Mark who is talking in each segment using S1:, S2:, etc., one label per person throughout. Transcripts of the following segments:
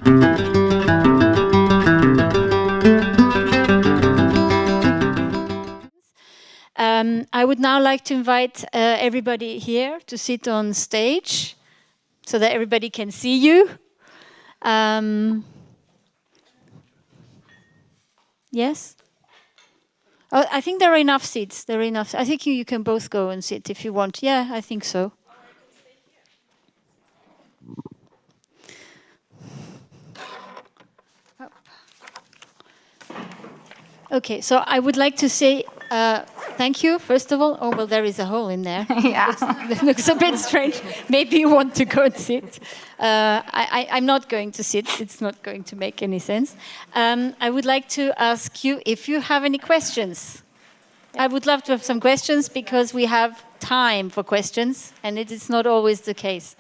S1: I would now like to invite everybody here to sit on stage so that everybody can see you. Yes? Oh, I think there are enough seats. There are enough. I think you can both go and sit if you want. Yeah, I think so. Okay, so I would like to say thank you, first of all. Oh, well, there is a hole in there.
S2: Yeah.
S1: It looks a bit strange. Maybe you want to go and sit. I'm not going to sit. It's not going to make any sense. I would like to ask you if you have any questions. I would love to have some questions because we have time for questions, and it is not always the case.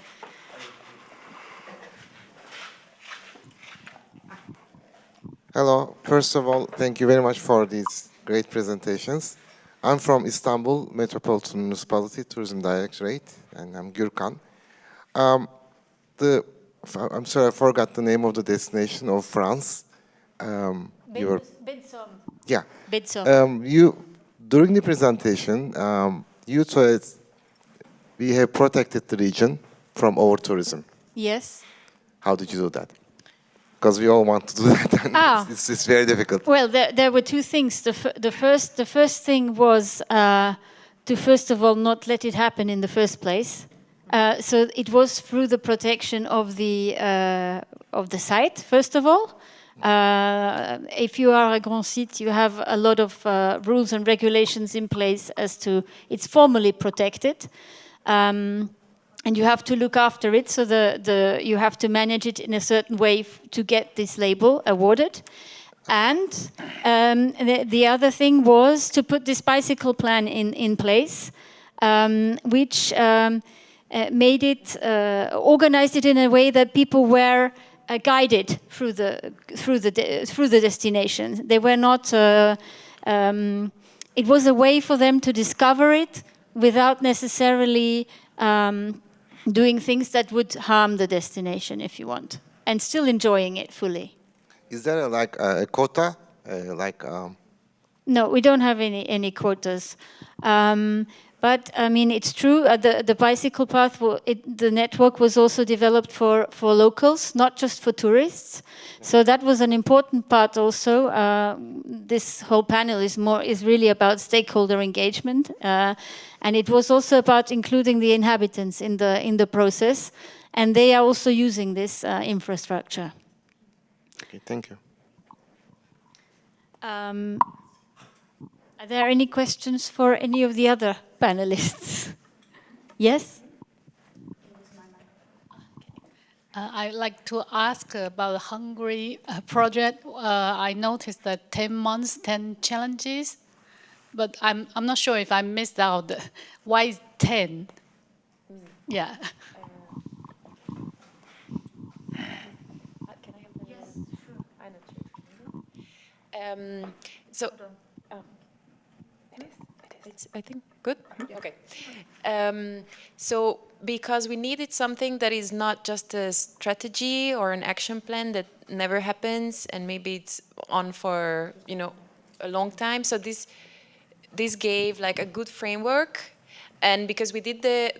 S3: Hello. First of all, thank you very much for these great presentations. I'm from Istanbul Metropolitan Municipality Tourism Directorate, and I'm Gürkan. I'm sorry, I forgot the name of the destination of France.
S1: Bedsom.
S3: Yeah.
S1: Bedsom.
S3: During the presentation, you said we have protected the region from over-tourism.
S1: Yes.
S3: How did you do that? Because we all want to do that, and it's very difficult.
S1: Well, there were two things. The first thing was to first of all not let it happen in the first place. So it was through the protection of the site. First of all, if you are a grand site, you have a lot of rules and regulations in place as to it's formally protected. And you have to look after it, so you have to manage it in a certain way to get this label awarded. And the other thing was to put this bicycle plan in place, which made it, organized it in a way that people were guided through the destination. They were not. It was a way for them to discover it without necessarily doing things that would harm the destination, if you want, and still enjoying it fully.
S3: Is there a quota?
S1: No, we don't have any quotas. But I mean, it's true. The bicycle path, the network was also developed for locals, not just for tourists. So that was an important part. Also, this whole panel is really about stakeholder engagement, and it was also about including the inhabitants in the process, and they are also using this infrastructure.
S3: Okay, thank you.
S1: Are there any questions for any of the other panelists? Yes?
S4: I'd like to ask about the Hungary project. I noticed that 10 months, 10 challenges, but I'm not sure if I missed out. Why is 10? Yeah.
S5: Can I have the... Yes, sure. I know. So... It's, I think, good? Okay. So, because we needed something that is not just a strategy or an action plan that never happens, and maybe it's on for, a long time. So this gave like a good framework, and because we did the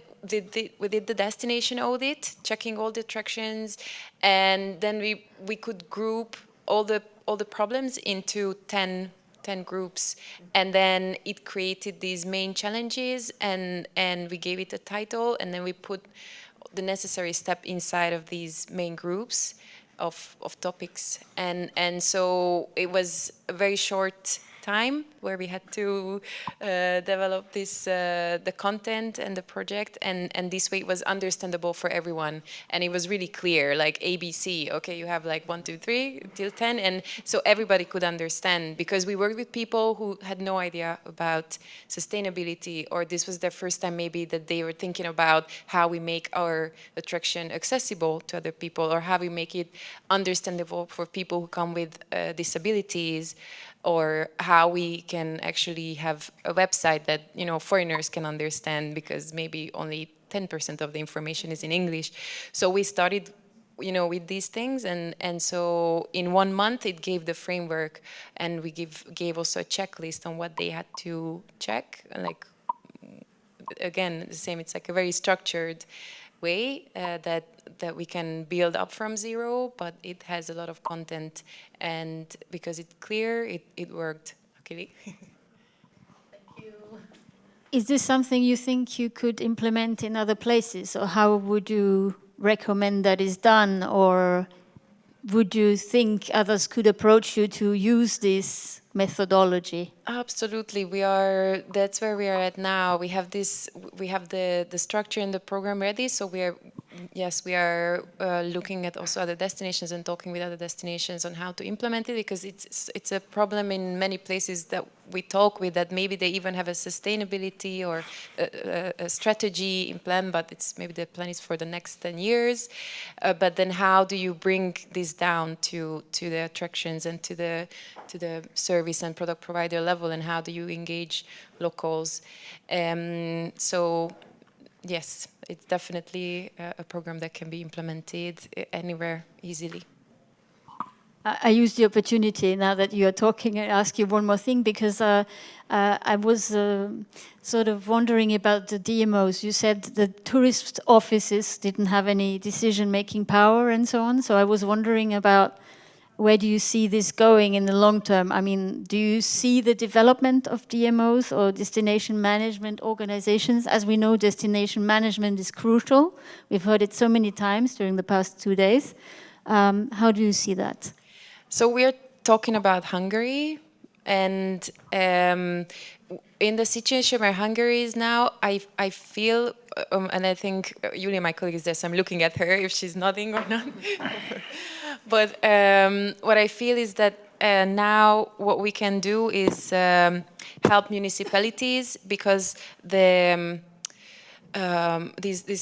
S5: destination audit, checking all the attractions, and then we could group all the problems into 10 groups, and then it created these main challenges, and we gave it a title, and then we put the necessary step inside of these main groups of topics, and so it was a very short time where we had to develop this the content and the project, and this way it was understandable for everyone, and it was really clear, like ABC. Okay, you have like 1, 2, 3 till 10, and so everybody could understand, because we worked with people who had no idea about sustainability, or this was their first time maybe that they were thinking about how we make our attraction accessible to other people, or how we make it understandable for people who come with disabilities, or how we can actually have a website that foreigners can understand, because maybe only 10% of the information is in English. So we started you know, with these things, and so in 1 month it gave the framework, and we gave also a checklist on what they had to check, and like again the same, it's like a very structured way that we can build up from zero, but it has a lot of content, and because it's clear, it worked. Okay.
S1: Is this something you think you could implement in other places, or how would you recommend that is done, or would you think others could approach you to use this methodology?
S5: Absolutely, that's where we are at now. We have the structure in the program ready, so we are looking at also other destinations and talking with other destinations on how to implement it, because it's a problem in many places that we talk with, that maybe they even have a sustainability or a strategy in plan, but it's maybe the plan is for the next 10 years. But then how do you bring this down to the attractions and to the service and product provider level, and how do you engage locals? So yes, it's definitely a program that can be implemented anywhere easily.
S1: I use the opportunity now that you are talking and ask you one more thing, because I was sort of wondering about the DMOs. You said the tourist offices didn't have any decision-making power and so on. So I was wondering about, where do you see this going in the long term? I mean, do you see the development of DMOs or destination management organizations? As we know, destination management is crucial. We've heard it so many times during the past 2 days. How do you see that?
S5: So we're talking about Hungary, and in the situation where Hungary is now, I feel, and I think Julia, my colleague, is there, so I'm looking at her if she's nodding or not. But what I feel is that now what we can do is help municipalities, because these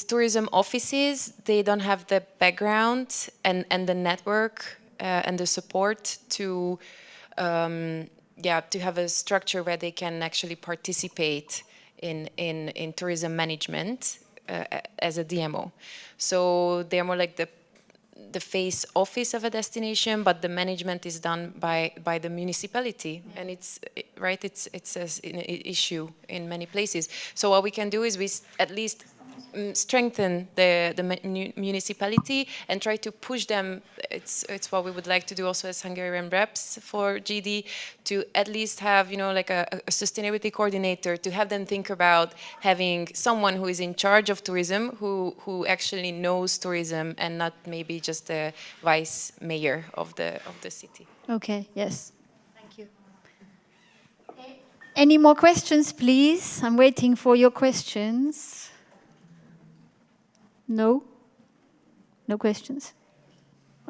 S5: tourism offices, they don't have the background and the network and the support to have a structure where they can actually participate in tourism management as a DMO. So they're more like the face office of a destination, but the management is done by the municipality, and it's an issue in many places. So what we can do is we at least strengthen the municipality and try to push them. It's what we would like to do also as Hungarian reps for GD, to at least have, you know, like a sustainability coordinator, to have them think about having someone who is in charge of tourism, who actually knows tourism, and not maybe just the vice mayor of the city.
S1: Okay, yes. Thank you. Any more questions, please? I'm waiting for your questions. No? No questions?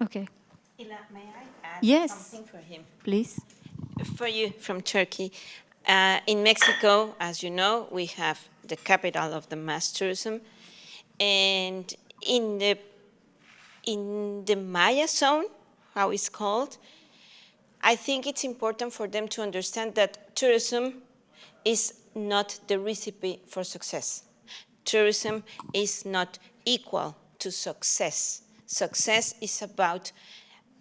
S1: Okay.
S2: Ila, may I add something for him?
S1: Please.
S2: For you from Turkey. In Mexico, as you know, we have the capital of the mass tourism. And in the Maya zone, how it's called, I think it's important for them to understand that tourism is not the recipe for success. Tourism is not equal to success. Success is about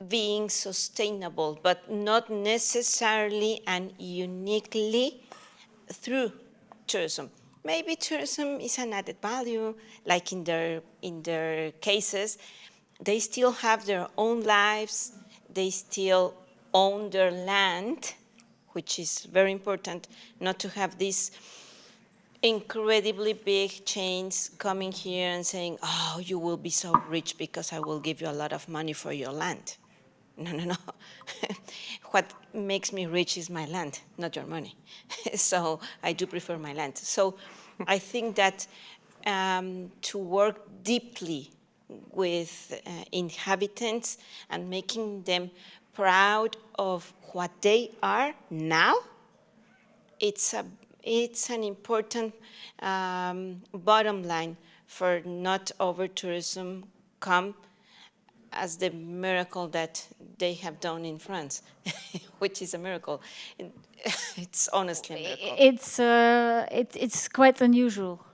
S2: being sustainable, but not necessarily and uniquely through tourism. Maybe tourism is an added value, like in their cases. They still have their own lives. They still own their land, which is very important, not to have these incredibly big chains coming here and saying, oh, you will be so rich because I will give you a lot of money for your land. No. What makes me rich is my land, not your money. So I do prefer my land. So I think that to work deeply with inhabitants and making them proud of what they are now, it's an important bottom line for not over-tourism come as the miracle that they have done in France, which is a miracle. It's honestly a miracle.
S1: It's quite unusual.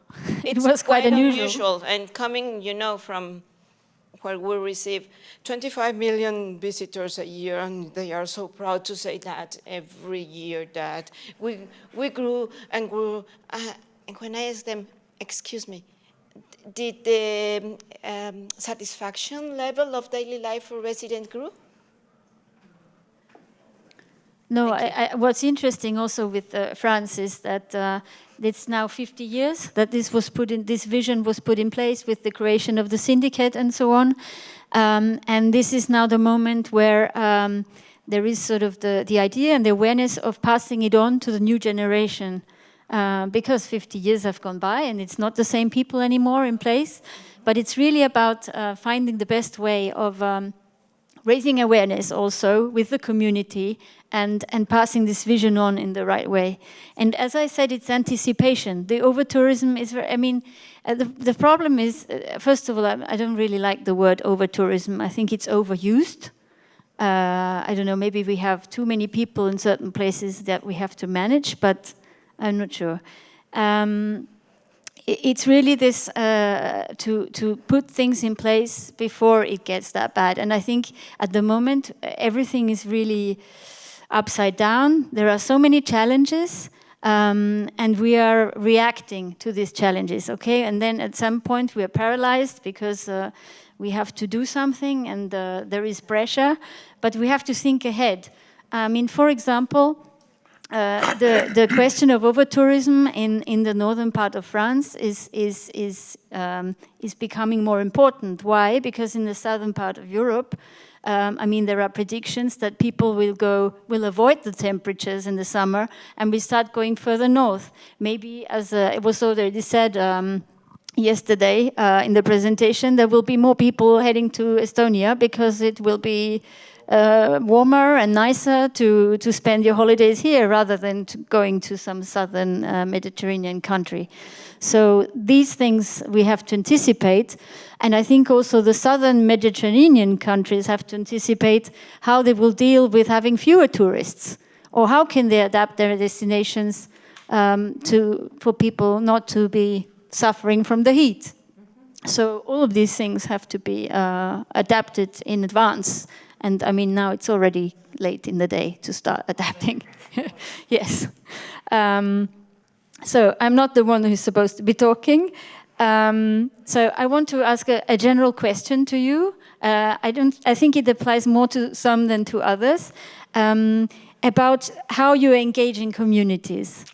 S1: It
S2: It's
S1: was quite unusual.
S2: And coming, from where we receive 25 million visitors a year, and they are so proud to say that every year that we grew and grew. And when I asked them, excuse me, did the satisfaction level of daily life for residents grow?
S1: No, what's interesting also with France is that it's now 50 years that this vision was put in place with the creation of the syndicate and so on. And this is now the moment where there is sort of the idea and the awareness of passing it on to the new generation. Because 50 years have gone by and it's not the same people anymore in place. But it's really about finding the best way of raising awareness also with the community and passing this vision on in the right way. And as I said, it's anticipation. The over-tourism is very, I mean, the problem is, first of all, I don't really like the word over-tourism. I think it's overused. I don't know, maybe we have too many people in certain places that we have to manage, but I'm not sure. It's really this to put things in place before it gets that bad. And I think at the moment, everything is really upside down. There are so many challenges, and we are reacting to these challenges, okay? And then at some point we are paralyzed because we have to do something and there is pressure, but we have to think ahead. I mean, for example, the question of over-tourism in the northern part of France is becoming more important. Why? Because in the southern part of Europe, I mean, there are predictions that people will avoid the temperatures in the summer and we start going further north. Maybe, as it was already said yesterday in the presentation, there will be more people heading to Estonia because it will be warmer and nicer to spend your holidays here rather than going to some southern Mediterranean country. So these things we have to anticipate. And I think also the southern Mediterranean countries have to anticipate how they will deal with having fewer tourists, or how can they adapt their destinations for people not to be suffering from the heat. So all of these things have to be adapted in advance. And I mean, now it's already late in the day to start adapting. Yes. So I'm not the one who's supposed to be talking. So I want to ask a general question to you. I think it applies more to some than to others, about how you engage in communities.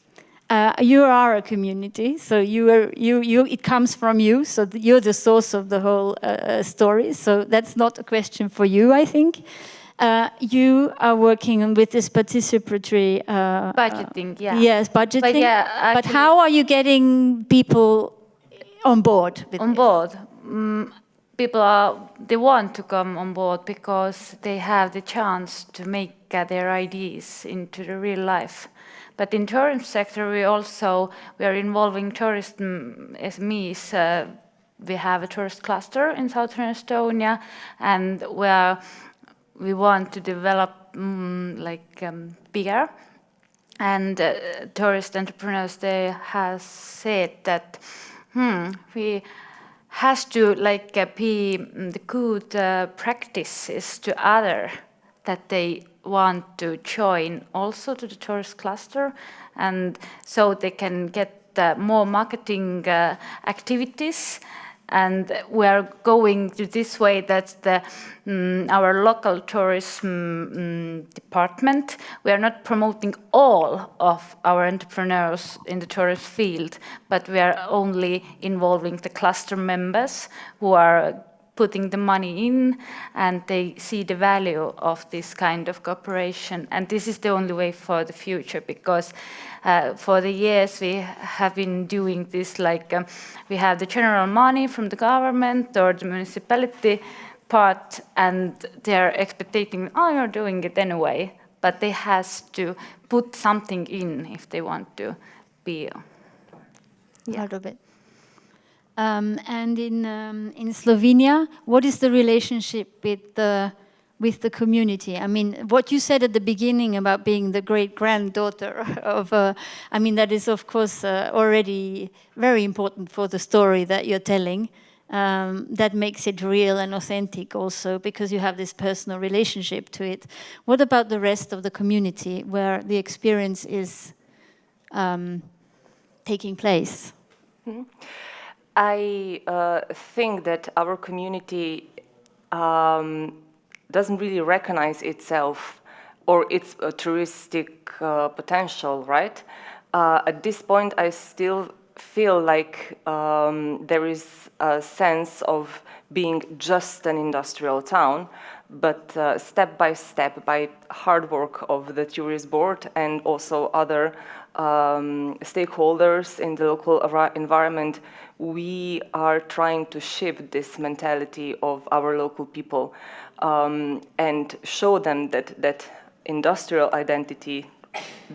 S1: You are a community, so it comes from you, so you're the source of the whole story. So that's not a question for you, I think. You are working with this participatory
S6: budgeting, yeah.
S1: Yes, budgeting.
S6: But, yeah,
S1: but how are you getting people on board?
S6: On board, they want to come on board because they have the chance to make their ideas into the real life. But in tourism sector, we are involving tourism SMEs. We have a tourist cluster in southern Estonia, and we want to develop bigger. And tourist entrepreneurs, they have said that we has to be the good practices to other that they want to join also to the tourist cluster, and so they can get more marketing activities. And we are going to this way that our local tourism department, we are not promoting all of our entrepreneurs in the tourist field, but we are only involving the cluster members who are putting the money in, and they see the value of this kind of cooperation. And this is the only way for the future, because for the years we have been doing this, we have the general money from the government or the municipality part, and they're expecting, oh, you're doing it anyway. But they has to put something in if they want to be
S1: part of it. And in Slovenia, what is the relationship with the community? I mean, what you said at the beginning about being the great-granddaughter of, that is, of course, already very important for the story that you're telling. that makes it real and authentic also, because you have this personal relationship to it. What about the rest of the community where the experience is taking place?
S7: I think that our community doesn't really recognize itself or its touristic potential, right? At this point, I still feel like there is a sense of being just an industrial town, but step by step, by hard work of the tourist board and also other stakeholders in the local environment, we are trying to shift this mentality of our local people and show them that industrial identity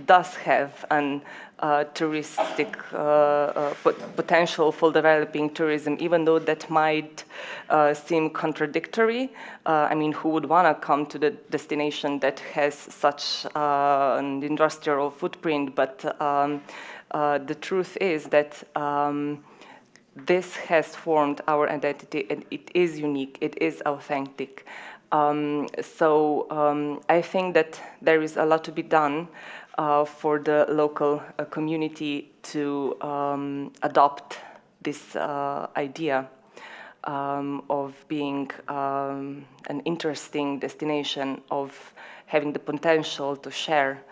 S7: does have an touristic potential for developing tourism, even though that might seem contradictory. I mean, who would want to come to the destination that has such an industrial footprint? But the truth is that this has formed our identity, and it is unique, it is authentic. I think that there is a lot to be done for the local community to adopt this idea of being an interesting destination, of having the potential to share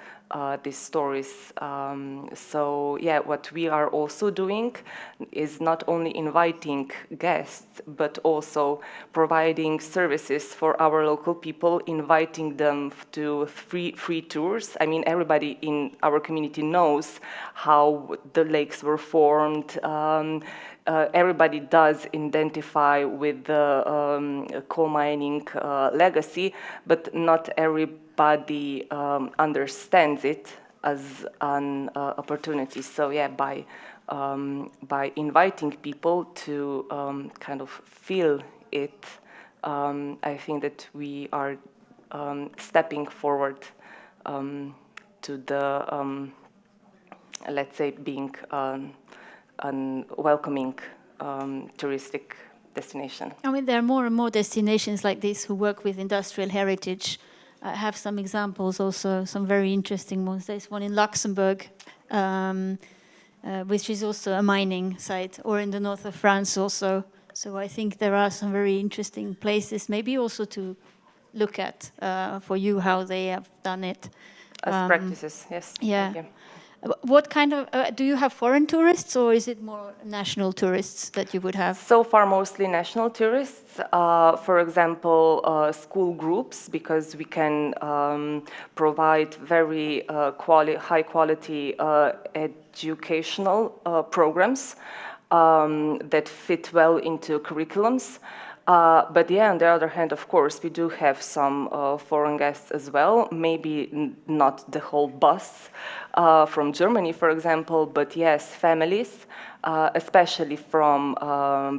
S7: these stories. What we are also doing is not only inviting guests, but also providing services for our local people, inviting them to free tours. I mean, everybody in our community knows how the lakes were formed. Everybody does identify with the coal mining legacy, but not everybody understands it as an opportunity. So by inviting people to kind of feel it, I think that we are stepping forward to the, let's say, being an welcoming touristic destination.
S1: I mean, there are more and more destinations like this who work with industrial heritage. I have some examples also, some very interesting ones. There's one in Luxembourg, which is also a mining site, or in the north of France also. So I think there are some very interesting places, maybe also to look at for you, how they have done it.
S7: As practices, yes.
S1: Yeah. What kind of, do you have foreign tourists, or is it more national tourists that you would have?
S7: So far, mostly national tourists. For example, school groups, because we can provide very high quality educational programs that fit well into curriculums. But on the other hand, of course, we do have some foreign guests as well, maybe not the whole bus from Germany, for example, but yes, families, especially from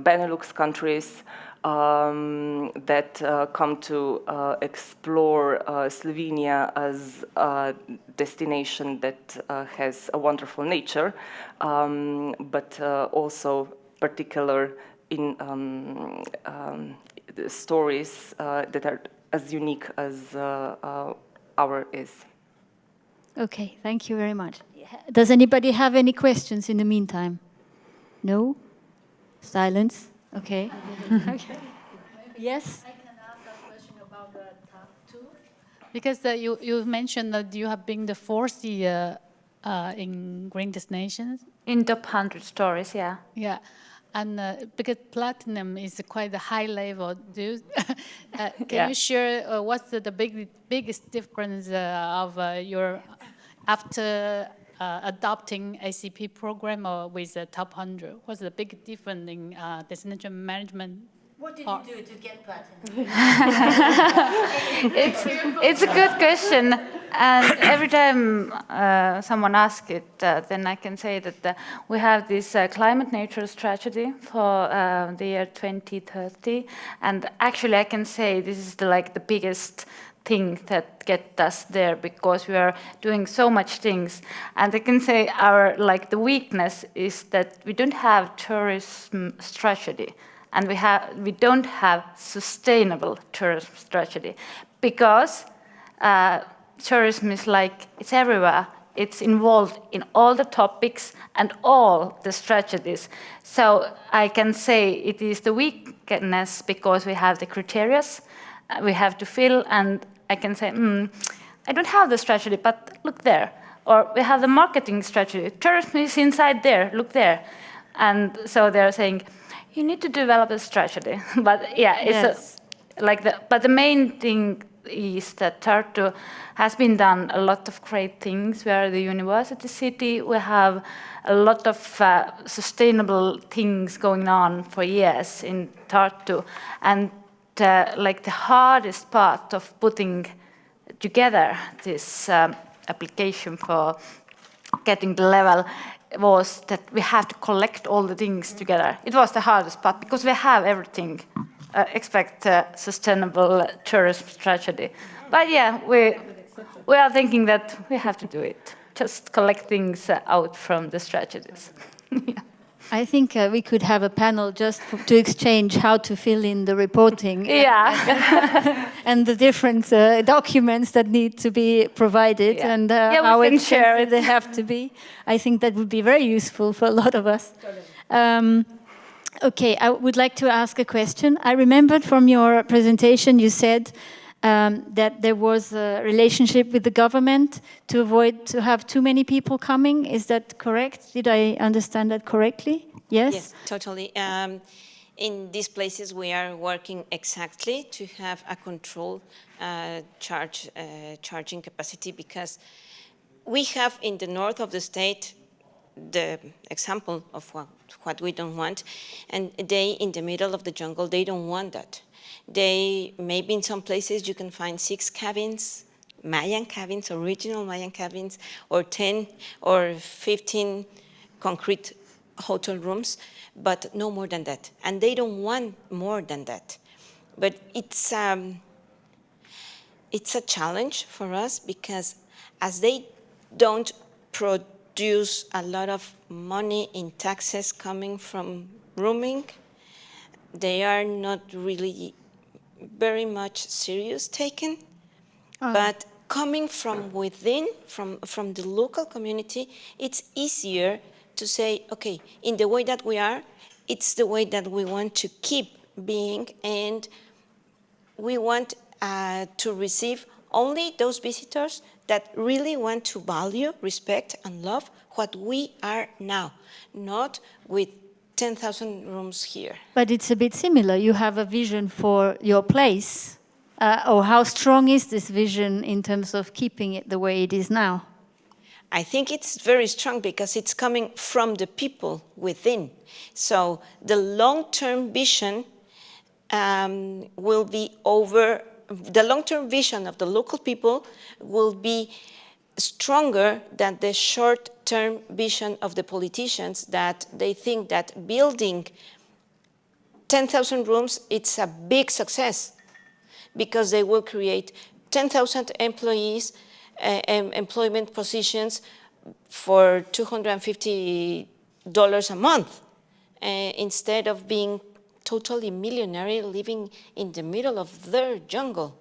S7: Benelux countries that come to explore Slovenia as a destination that has a wonderful nature, but also particular in the stories that are as unique as our is.
S1: Okay, thank you very much. Does anybody have any questions in the meantime? No? Silence? Okay. Okay. Yes?
S4: I can ask a question about the top two. Because you mentioned that you have been the fourth year in Green Destinations.
S6: In top 100 stories, yeah.
S4: Yeah. And because platinum is quite a high level, can you share what's the biggest difference of your after adopting ACP program or with the top 100? What's the big difference in destination management?
S1: What did you do to get platinum?
S6: It's a good question, and every time someone asks it, then I can say that we have this climate nature strategy for the year 2030, and actually I can say this is the biggest thing that get us there, because we are doing so much things. And I can say our the weakness is that we don't have tourism strategy. and we don't have sustainable tourism strategy, because tourism is like, it's everywhere. It's involved in all the topics and all the strategies. So I can say it is the weakness because we have the criteria we have to fill, and I can say, I don't have the strategy, but look there. Or we have the marketing strategy. Tourism is inside there, look there. And so they're saying, you need to develop a strategy. But yeah, it's but the main thing is that Tartu has been done a lot of great things. We are the university city. We have a lot of sustainable things going on for years in Tartu. And like the hardest part of putting together this application for getting the level was that we have to collect all the things together. It was the hardest part because we have everything. Expect sustainable tourism strategy. But yeah, we are thinking that we have to do it. Just collect things out from the strategies. Yeah.
S1: I think we could have a panel just to exchange how to fill in the reporting.
S6: Yeah.
S1: And the different documents that need to be provided, and how extensive they have to be. I think that would be very useful for a lot of us. Okay, I would like to ask a question. I remembered from your presentation you said that there was a relationship with the government to avoid to have too many people coming. Is that correct? Did I understand that correctly? Yes?
S2: Yes, totally. In these places, we are working exactly to have a control charging capacity, because we have in the north of the state the example of what we don't want, and they in the middle of the jungle, they don't want that. They, maybe in some places you can find 6 cabins, Mayan cabins, original Mayan cabins, or 10 or 15 concrete hotel rooms, but no more than that. And they don't want more than that. But it's a challenge for us, because as they don't produce a lot of money in taxes coming from rooming, they are not really very much serious taken. But coming from within, from the local community, it's easier to say, okay, in the way that we are, it's the way that we want to keep being, and we want to receive only those visitors that really want to value, respect, and love what we are now, not with 10,000 rooms here.
S1: But it's a bit similar. You have a vision for your place. Or how strong is this vision in terms of keeping it the way it is now?
S2: I think it's very strong because it's coming from the people within. So the long-term vision will be over, the long-term vision of the local people will be stronger than the short-term vision of the politicians, that they think that building 10,000 rooms, it's a big success, because they will create 10,000 employees, employment positions for $250 a month, instead of being totally millionaire living in the middle of their jungle.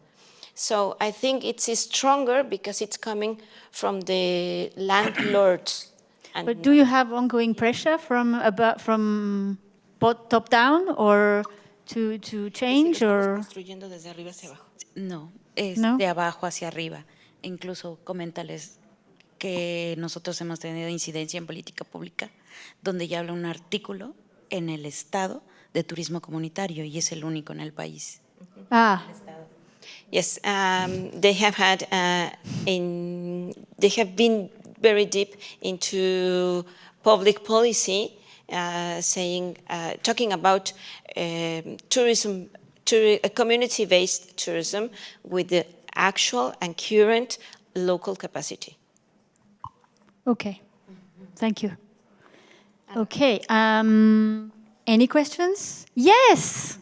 S2: So I think it's stronger because it's coming from the landlords.
S1: But do you have ongoing pressure from top down, or to change, or?
S8: No, es de abajo hacia arriba. Incluso coméntales que nosotros hemos tenido incidencia en política pública, donde ya habla un artículo en el Estado de turismo comunitario, y es el único en el país.
S2: Yes, they have had they have been very deep into public policy, talking about tourism, community-based tourism with the actual and current local capacity.
S1: Okay, thank you. Okay, any questions? Yes.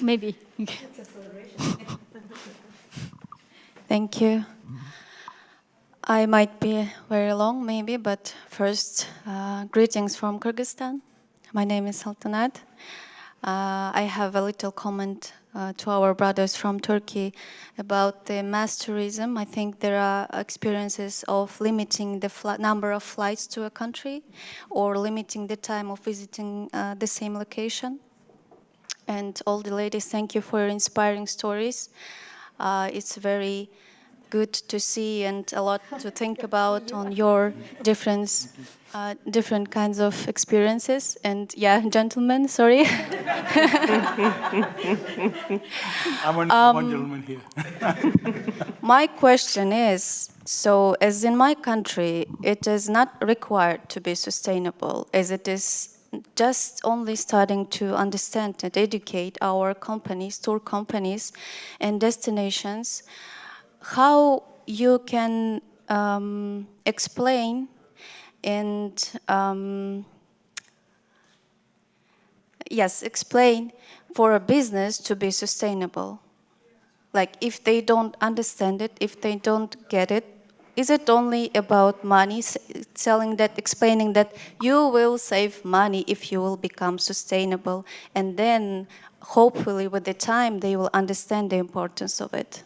S1: Maybe.
S9: Thank you. I might be very long, maybe, but first, greetings from Kyrgyzstan. My name is Saltanat. I have a little comment to our brothers from Turkey about the mass tourism. I think there are experiences of limiting the number of flights to a country or limiting the time of visiting the same location. And all the ladies, thank you for your inspiring stories. It's very good to see and a lot to think about on your different kinds of experiences. And yeah, gentlemen, sorry.
S10: I'm one gentleman here.
S9: My question is, so as in my country, it is not required to be sustainable, as it is just only starting to understand and educate our companies, tour companies and destinations, how you can explain and explain for a business to be sustainable. Like if they don't understand it, if they don't get it, is it only about money, selling that, explaining that you will save money if you will become sustainable, and then hopefully with the time they will understand the importance of it?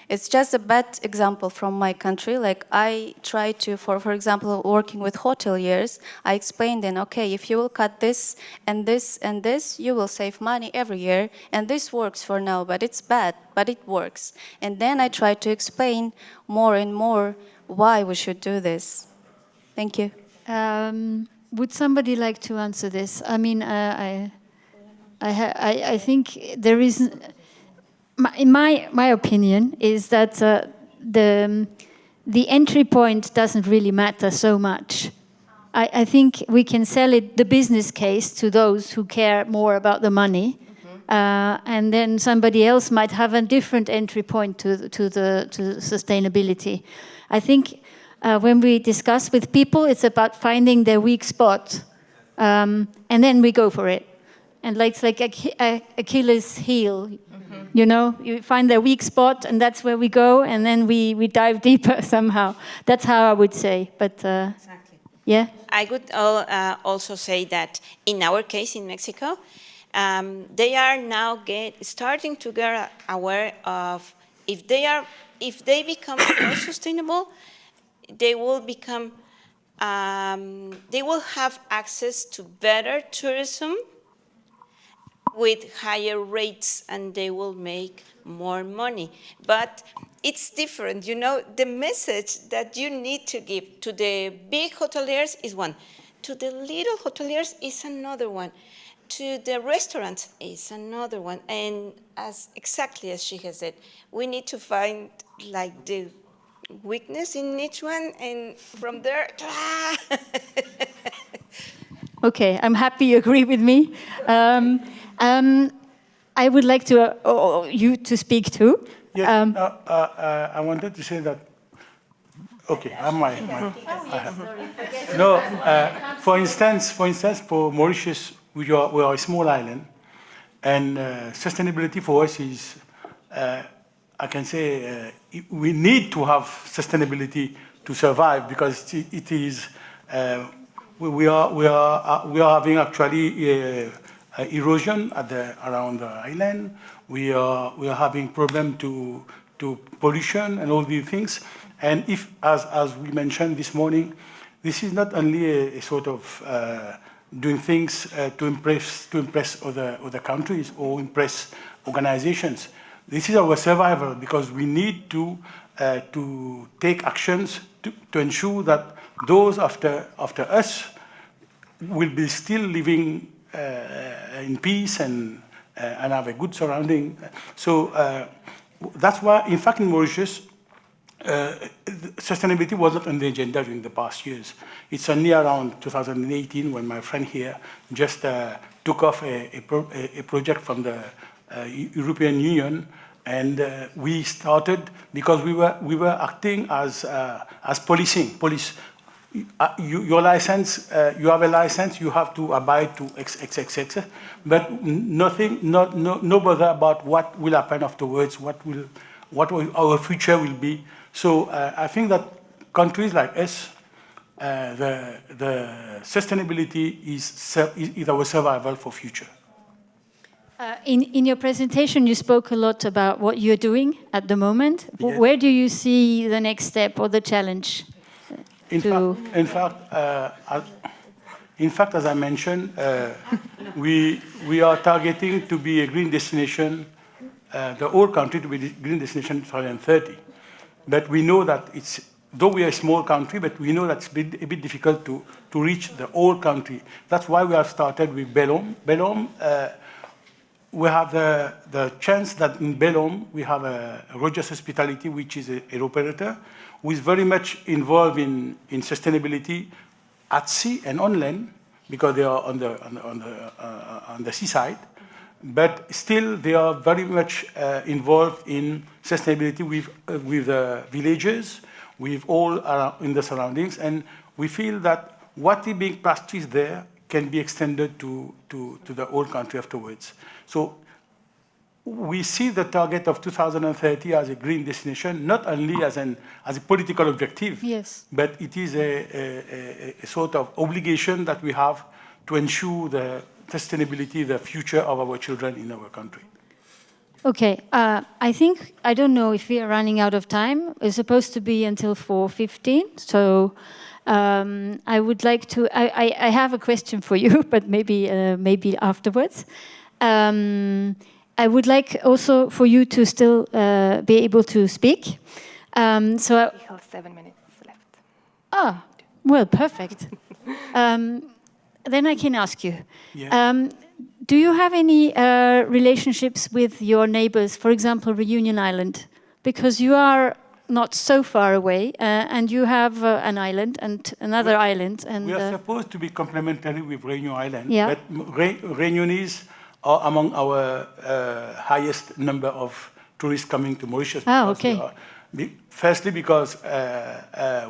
S9: It's just a bad example from my country. Like I try to, for example, working with hoteliers, I explained then, okay, if you will cut this and this and this, you will save money every year. And this works for now, but it's bad, but it works. And then I try to explain more and more why we should do this. Thank you.
S1: Would somebody like to answer this? I mean, I think there is. In my opinion is that the entry point doesn't really matter so much. I think we can sell it, the business case, to those who care more about the money, and then somebody else might have a different entry point to sustainability. I think when we discuss with people, it's about finding their weak spot, and then we go for it. And it's like Achilles' heel. You know, you find their weak spot, and that's where we go, and then we dive deeper somehow. That's how I would say. But
S2: exactly.
S1: Yeah.
S2: I would also say that in our case in Mexico, they are now starting to get aware of if they become more sustainable, they will become they will have access to better tourism with higher rates, and they will make more money. But it's different, you know, the message that you need to give to the big hoteliers is one, to the little hoteliers is another one, to the restaurants is another one, and exactly as she has said, we need to find like the weakness in each one, and from there,
S1: Okay, I'm happy you agree with me. I would like to you to speak too.
S10: Yes, I wanted to say that. Okay, no. For instance, for Mauritius, we are a small island, and sustainability for us is, I can say, we need to have sustainability to survive, because it is. We are having actually erosion around the island. We are having problem to pollution and all these things. And if, as we mentioned this morning, this is not only a sort of doing things to impress other countries or impress organizations. This is our survival, because we need to take actions to ensure that those after us will be still living in peace and have a good surrounding. So that's why, in fact, in Mauritius, sustainability was not on the agenda during the past years. It's only around 2018 when my friend here just took off a project from the European Union, and we started because we were acting as police. Your license, you have a license, you have to abide to X, but no bother about what will happen afterwards, what our future will be. So I think that countries like us the sustainability is our survival for future.
S1: In your presentation, you spoke a lot about what you're doing at the moment.
S10: Yes.
S1: Where do you see the next step or the challenge?
S10: In fact, as I mentioned, we are targeting to be a green destination, the whole country to be a green destination in 2030. But we know that though we are a small country, but we know that it's a bit difficult to reach the whole country. That's why we have started with Bellom. Bellom, we have the chance that in Bellom we have a Rogers Hospitality, which is an operator, who is very much involved in sustainability at sea and on land, because they are on the seaside. But still, they are very much involved in sustainability with the villages, with all in the surroundings, and we feel that what is being practiced there can be extended to the whole country afterwards. So we see the target of 2030 as a green destination, not only as a political objective,
S1: yes,
S10: but it is a sort of obligation that we have to ensure the sustainability, the future of our children in our country.
S1: Okay, I don't know if we are running out of time. It's supposed to be until 4:15, so I would like to, I have a question for you, but maybe afterwards. I would like also for you to still be able to speak.
S7: We have 7 minutes left.
S1: Well, perfect. Then I can ask you.
S10: Yeah.
S1: Do you have any relationships with your neighbors, for example, Reunion Island? Because you are not so far away, and you have an island and another island. And
S10: we are supposed to be complementary with Reunion Island,
S1: yeah,
S10: but Reunionies are among our highest number of tourists coming to Mauritius.
S1: Okay.
S10: Firstly, because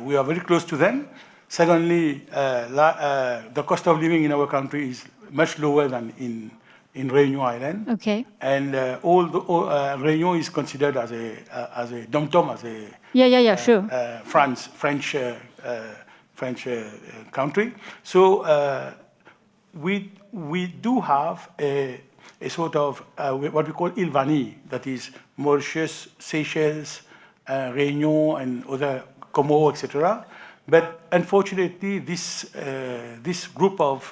S10: we are very close to them. Secondly, the cost of living in our country is much lower than in Réunion Island.
S1: Okay.
S10: And Réunion is considered as a dom-tom, as a
S1: sure.
S10: French country. So we do have a sort of what we call île vanille, that is Mauritius, Seychelles, Réunion, and other Comores, etc. But unfortunately, this group of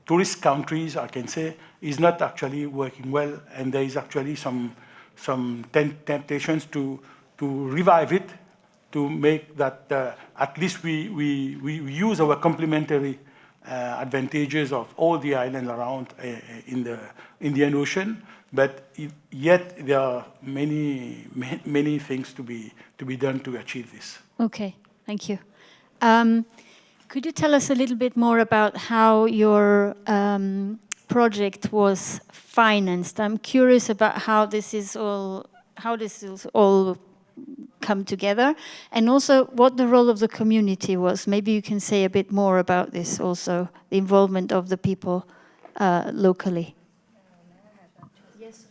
S10: tourist countries, I can say, is not actually working well, and there is actually some temptations to revive it, to make that at least we use our complementary advantages of all the islands around in the Indian Ocean. But yet there are many things to be done to achieve this.
S1: Okay, thank you. Could you tell us a little bit more about how your project was financed? I'm curious about how this is all come together, and also what the role of the community was. Maybe you can say a bit more about this also, the involvement of the people locally. Yes.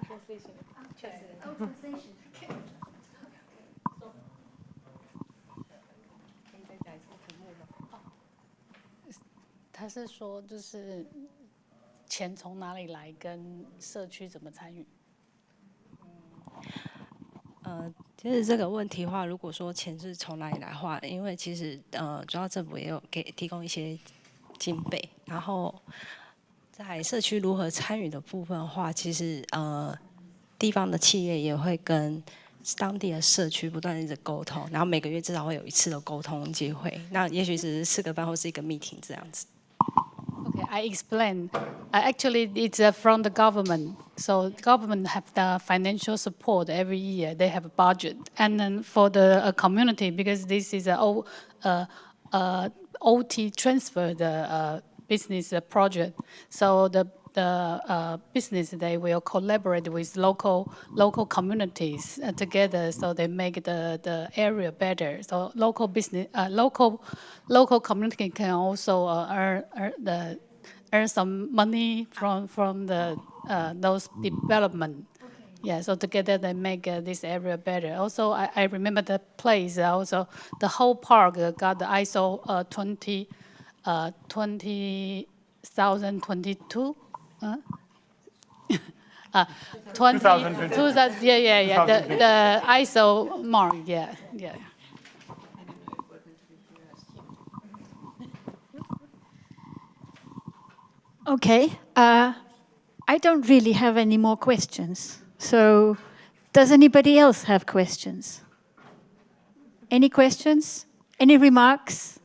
S1: Translation.
S4: 他是说，就是钱从哪里来，跟社区怎么参与？
S11: 其实这个问题的话，如果说钱是从哪里来的话，因为其实主要政府也有提供一些经费，然后在社区如何参与的部分的话，其实地方的企业也会跟当地的社区不断的一直沟通，然后每个月至少会有1次的沟通机会，那也许只是吃个饭或是一个 meeting 这样子。
S4: Okay, I explain. Actually, it's from the government. So government have the financial support every year. They have a budget, and then for the community, because this is a OT transfer the business project. So the business, they will collaborate with local communities together, so they make the area better. So local business, local community can also earn some money from the those development. Yeah, so together they make this area better. Also, I remember the place. Also, the whole park got the ISO 20,022. 2000, yeah. The ISO mark, yeah.
S1: Okay. I don't really have any more questions. So, does anybody else have questions? Any questions? Any remarks?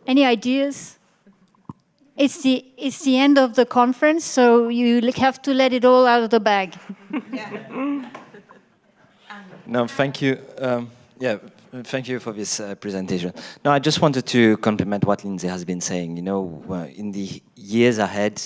S1: Any ideas? It's the end of the conference, so you have to let it all out of the bag.
S12: No, thank you. Thank you for this presentation. No, I just wanted to complement what Lindsay has been saying. You know, in the years ahead,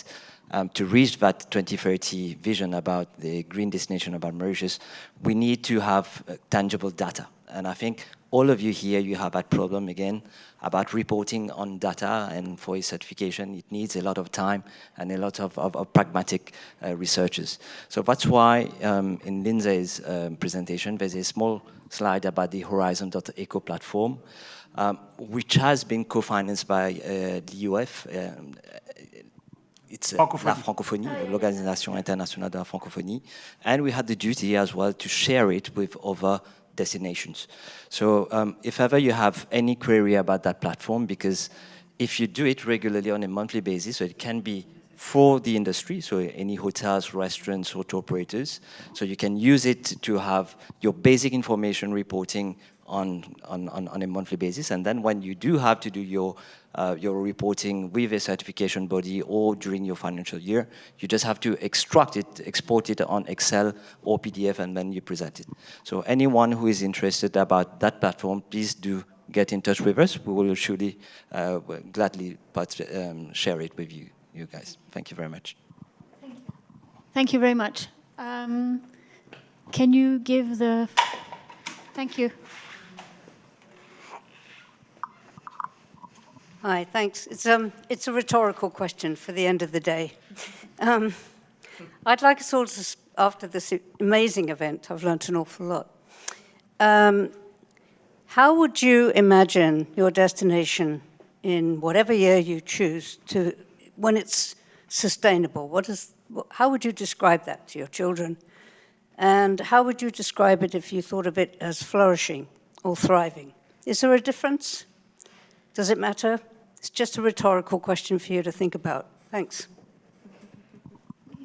S12: to reach that 2030 vision about the green destination about Mauritius, we need to have tangible data. And I think all of you here, you have that problem again about reporting on data, and for its certification, it needs a lot of time and a lot of pragmatic researchers. So that's why in Lindsay's presentation, there's a small slide about the Horizon.eco platform, which has been co-financed by the UF. It's La Francophonie, l'Organisation Internationale de la Francophonie, and we had the duty as well to share it with other destinations. So if ever you have any query about that platform, because if you do it regularly on a monthly basis, so it can be for the industry, so any hotels, restaurants, or tour operators, so you can use it to have your basic information reporting on a monthly basis, and then when you do have to do your reporting with a certification body or during your financial year, you just have to extract it, export it on Excel or PDF, and then you present it. So anyone who is interested about that platform, please do get in touch with us. We will surely gladly share it with you guys. Thank you very much.
S1: Thank you very much. Can you give the... Thank you.
S13: Hi, thanks. It's a rhetorical question for the end of the day. I'd like us all to, after this amazing event, I've learnt an awful lot. How would you imagine your destination in whatever year you choose to, when it's sustainable? How would you describe that to your children? And how would you describe it if you thought of it as flourishing or thriving? Is there a difference? Does it matter? It's just a rhetorical question for you to think about. Thanks.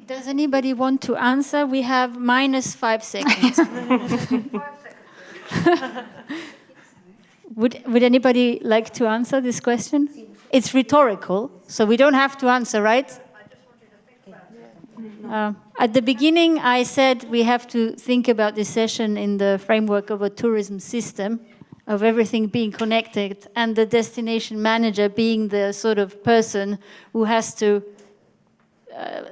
S1: Does anybody want to answer? We have -5 seconds. Would anybody like to answer this question? It's rhetorical, so we don't have to answer, right? At the beginning, I said we have to think about this session in the framework of a tourism system, of everything being connected, and the destination manager being the sort of person who has to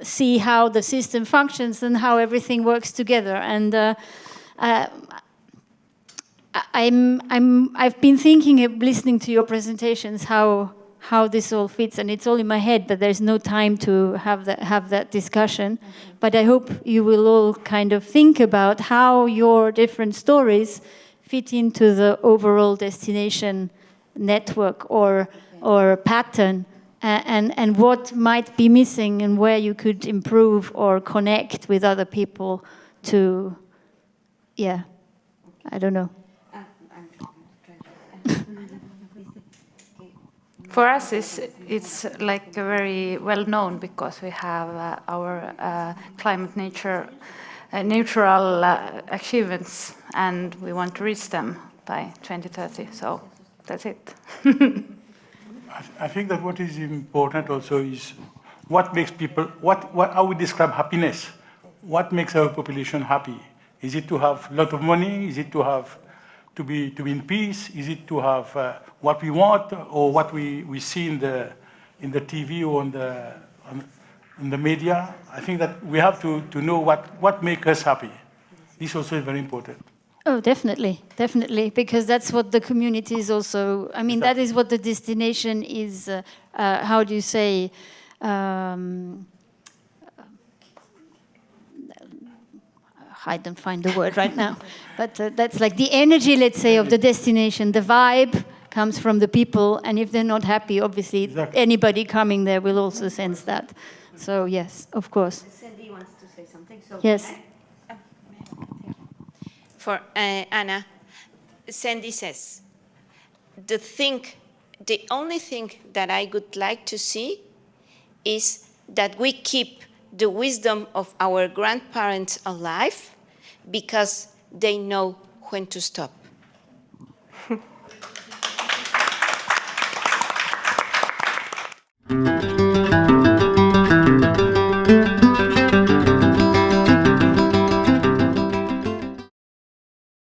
S1: see how the system functions and how everything works together. And I've been thinking, listening to your presentations, how this all fits, and it's all in my head, but there's no time to have that discussion. But I hope you will all kind of think about how your different stories fit into the overall destination network or pattern, and what might be missing and where you could improve or connect with other people to, yeah, I don't know.
S6: For us, it's like very well known because we have our climate neutral achievements, and we want to reach them by 2030. So that's it.
S10: I think that what is important also is what makes people, how we describe happiness. What makes our population happy? Is it to have a lot of money? Is it to be in peace? Is it to have what we want, or what we see in the TV or in the media? I think that we have to know what makes us happy. This also is very important.
S1: Oh, definitely, because that's what the community is also, I mean, that is what the destination is, how do you say, I don't find the word right now, but that's like the energy, let's say, of the destination. The vibe comes from the people, and if they're not happy, obviously anybody coming there will also sense that. So yes, of course.
S9: Sandy wants to say something. So
S1: Yes.
S2: For Anna, Sandy says, the only thing that I would like to see is that we keep the wisdom of our grandparents alive because they know when to stop.